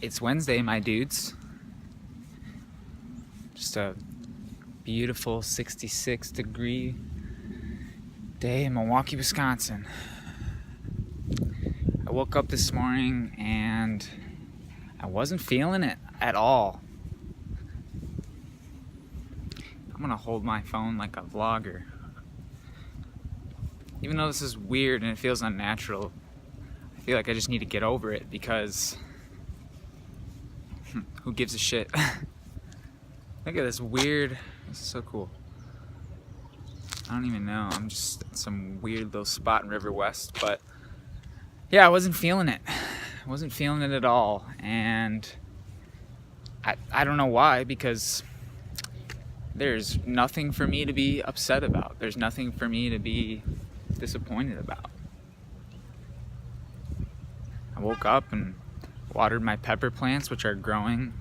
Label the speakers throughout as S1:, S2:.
S1: It's Wednesday, my dudes. Just a beautiful 66-degree day in Milwaukee, Wisconsin. I woke up this morning and I wasn't feeling it at all. I'm gonna hold my phone like a vlogger. Even though this is weird and it feels unnatural, I feel like I just need to get over it because who gives a shit? Look at this weird, this is so cool. I don't even know, I'm just at some weird little spot in River West, but yeah, I wasn't feeling it. I wasn't feeling it at all, and I don't know why, because there's nothing for me to be upset about. There's nothing for me to be disappointed about. I woke up and watered my pepper plants, which are growing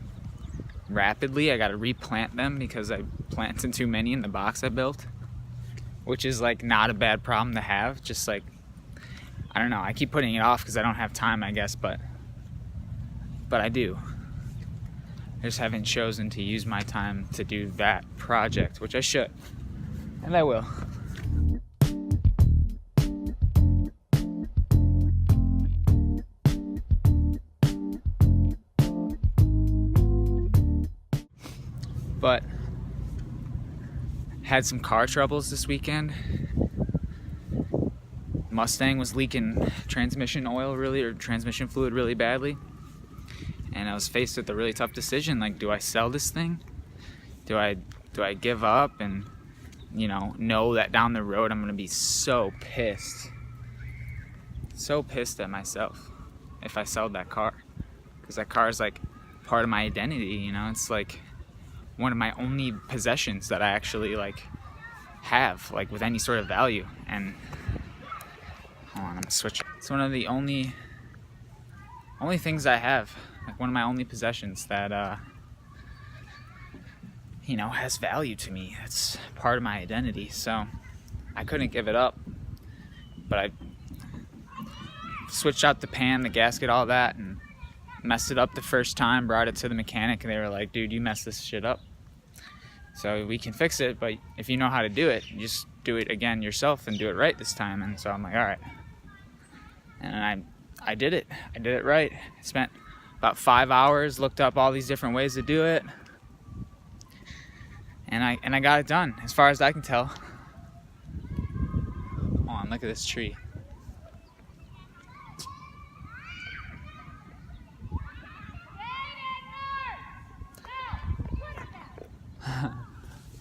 S1: rapidly. I gotta replant them because I planted too many in the box I built, which is like not a bad problem to have. Just like, I don't know, I keep putting it off because I don't have time, I guess, but I do. I just haven't chosen to use my time to do that project, which I should, and I will. But had some car troubles this weekend. Mustang was leaking transmission oil or transmission fluid really badly. And I was faced with a really tough decision, like, do I sell this thing? Do I give up and, know that down the road I'm gonna be so pissed at myself if I sell that car. Because that car is like part of my identity, it's like one of my only possessions that I actually have with any sort of value. And hold on, I'm gonna switch. It's one of the only things I have, one of my only possessions that has value to me. It's part of my identity, so I couldn't give it up. But I switched out the pan, the gasket, all that, and messed it up the first time, brought it to the mechanic, and they were like, dude, you messed this shit up. So we can fix it, but if you know how to do it, you just do it again yourself and do it right this time. And so I'm like, all right. And I did it. I did it right. I spent about 5 hours, looked up all these different ways to do it. And I got it done, as far as I can tell. Hold on, look at this tree.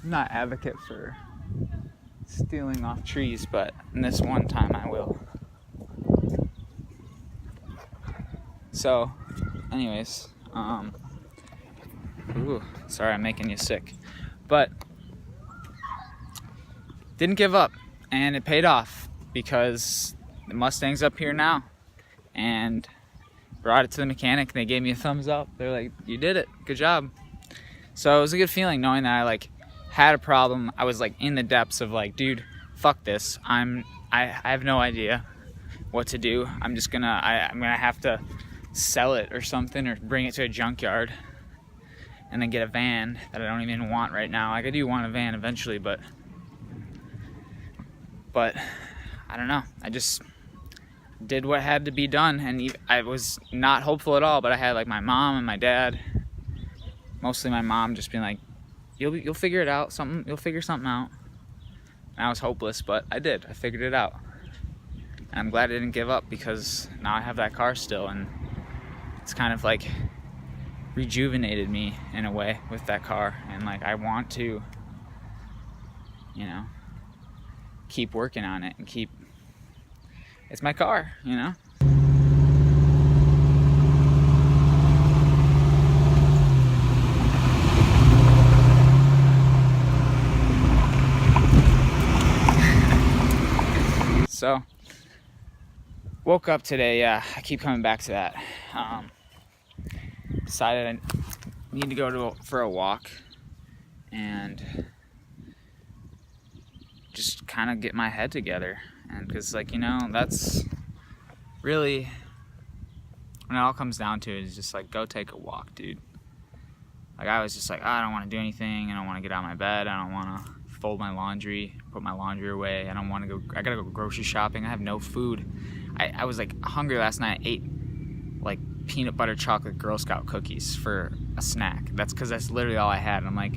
S1: I'm not an advocate for stealing off trees, but in this one time I will. So, anyways, sorry I'm making you sick, but didn't give up, and it paid off because the Mustang's up here now, and brought it to the mechanic, and they gave me a thumbs up. They're like, you did it, good job. So it was a good feeling knowing that I had a problem. I was in the depths of dude, fuck this. I have no idea what to do. I'm gonna have to sell it or something, or bring it to a junkyard and then get a van that I don't even want right now. I do want a van eventually, but I don't know. I just did what had to be done, and I was not hopeful at all, but I had my mom and my dad, mostly my mom, just being like, you'll figure it out, you'll figure something out. And I was hopeless, but I did. I figured it out. And I'm glad I didn't give up, because now I have that car still, and it's kind of rejuvenated me in a way with that car. And I want to, keep working on it and it's my car, So, woke up today, I keep coming back to that. Decided I need to go for a walk and just kind of get my head together. And because, that's really when it all comes down to it, it's just like, go take a walk, dude. Like, I was just like, I don't want to do anything. I don't want to get out of my bed. I don't want to fold my laundry, put my laundry away. I don't want to go. I gotta go grocery shopping. I have no food. I was like hungry last night. I ate like peanut butter chocolate Girl Scout cookies for a snack. That's because that's literally all I had. And I'm like,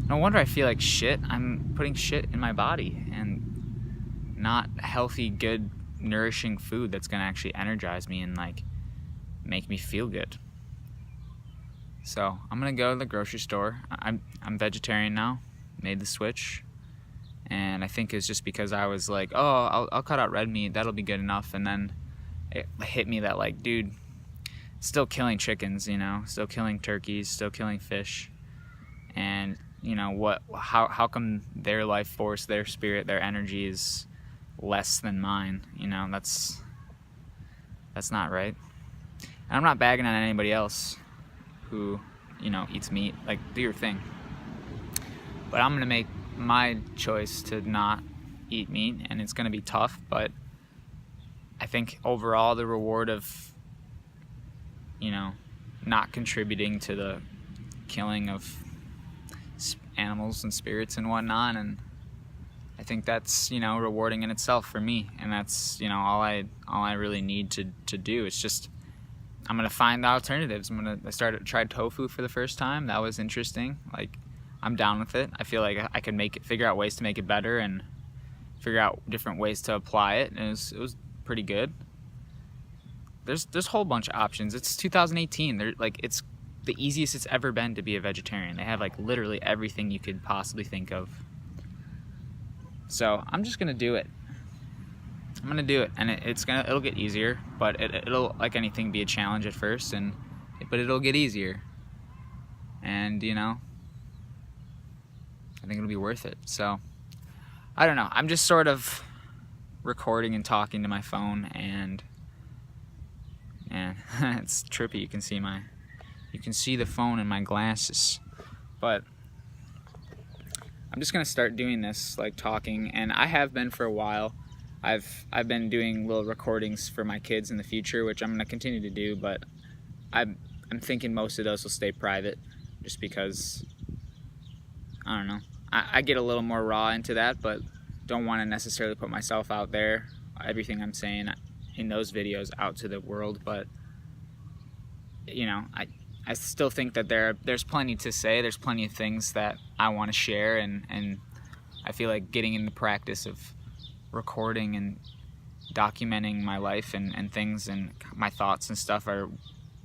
S1: no wonder I feel like shit. I'm putting shit in my body and not healthy, good, nourishing food that's gonna actually energize me and like make me feel good. So I'm gonna go to the grocery store. I'm vegetarian now. Made the switch, and I think it's just because I was like, oh, I'll cut out red meat, that'll be good enough. And then it hit me that like, dude, still killing chickens, you know, still killing turkeys, still killing fish, and you know how come their life force, their spirit, their energy is less than mine? You know, that's not right. And I'm not bagging on anybody else who, you know, eats meat. Like, do your thing. But I'm gonna make my choice to not eat meat, and it's gonna be tough, but I think overall the reward of, you know, not contributing to the killing of animals and spirits and whatnot, and I think that's, you know, rewarding in itself for me, and that's, you know, all I really need to do. It's just, I'm gonna find the alternatives. I tried tofu for the first time. That was interesting. Like, I'm down with it. I feel like I could figure out ways to make it better and figure out different ways to apply it, and it was pretty good. There's a whole bunch of options. It's 2018. It's the easiest it's ever been to be a vegetarian. They have like literally everything you could possibly think of. So I'm just gonna do it. I'm gonna do it, and it'll get easier, but it'll, like anything, be a challenge at first, but it'll get easier, and you know, I think it'll be worth it. So I don't know. I'm just sort of recording and talking to my phone, and it's trippy. You can see the phone in my glasses, but I'm just gonna start doing this, like talking, and I have been for a while. I've been doing little recordings for my kids in the future, which I'm gonna continue to do, but I'm thinking most of those will stay private, just because, I don't know. I get a little more raw into that, but don't want to necessarily put myself out there, everything I'm saying in those videos, out to the world. But you know, I still think that there's plenty to say. There's plenty of things that I want to share, and I feel like getting in the practice of recording and documenting my life and things and my thoughts and stuff are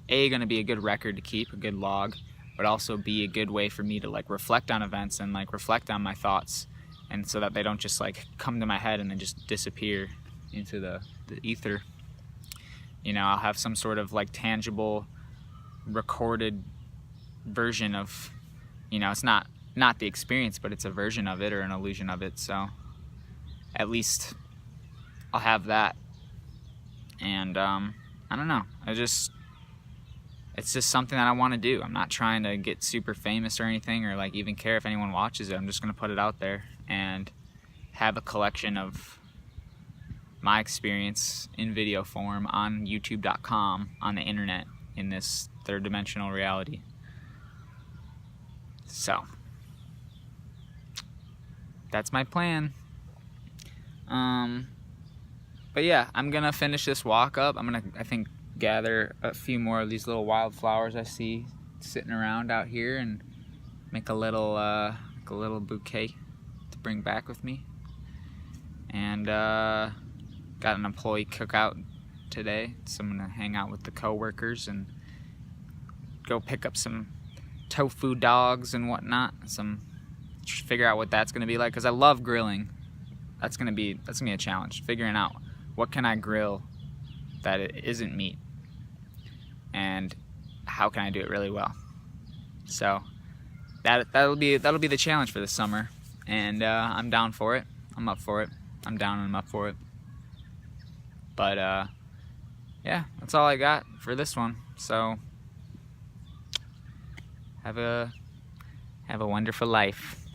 S1: going to be a good record to keep, a good log, but also be a good way for me to like reflect on events and like reflect on my thoughts, and so that they don't just like come to my head and then just disappear into the ether. You know, I'll have some sort of like tangible recorded version of, you know, it's not the experience, but it's a version of it or an illusion of it. So at least I'll have that. And I don't know, it's just something that I want to do. I'm not trying to get super famous or anything, or like even care if anyone watches it. I'm just gonna put it out there and have a collection of my experience in video form on youtube.com, on the internet, in this third dimensional reality. So that's my plan. But yeah, I'm gonna finish this walk up. I'm gonna, I think, gather a few more of these little wildflowers I see sitting around out here and make a little bouquet to bring back with me. And got an employee cookout today, so I'm gonna hang out with the co-workers and go pick up some tofu dogs and whatnot. Figure out what that's gonna be like, because I love grilling. That's gonna be a challenge, figuring out what can I grill that it isn't meat, and how can I do it really well. So that'll be the challenge for this summer, and I'm down for it. I'm up for it. I'm down and I'm up for it. But yeah, that's all I got for this one. So have a wonderful life.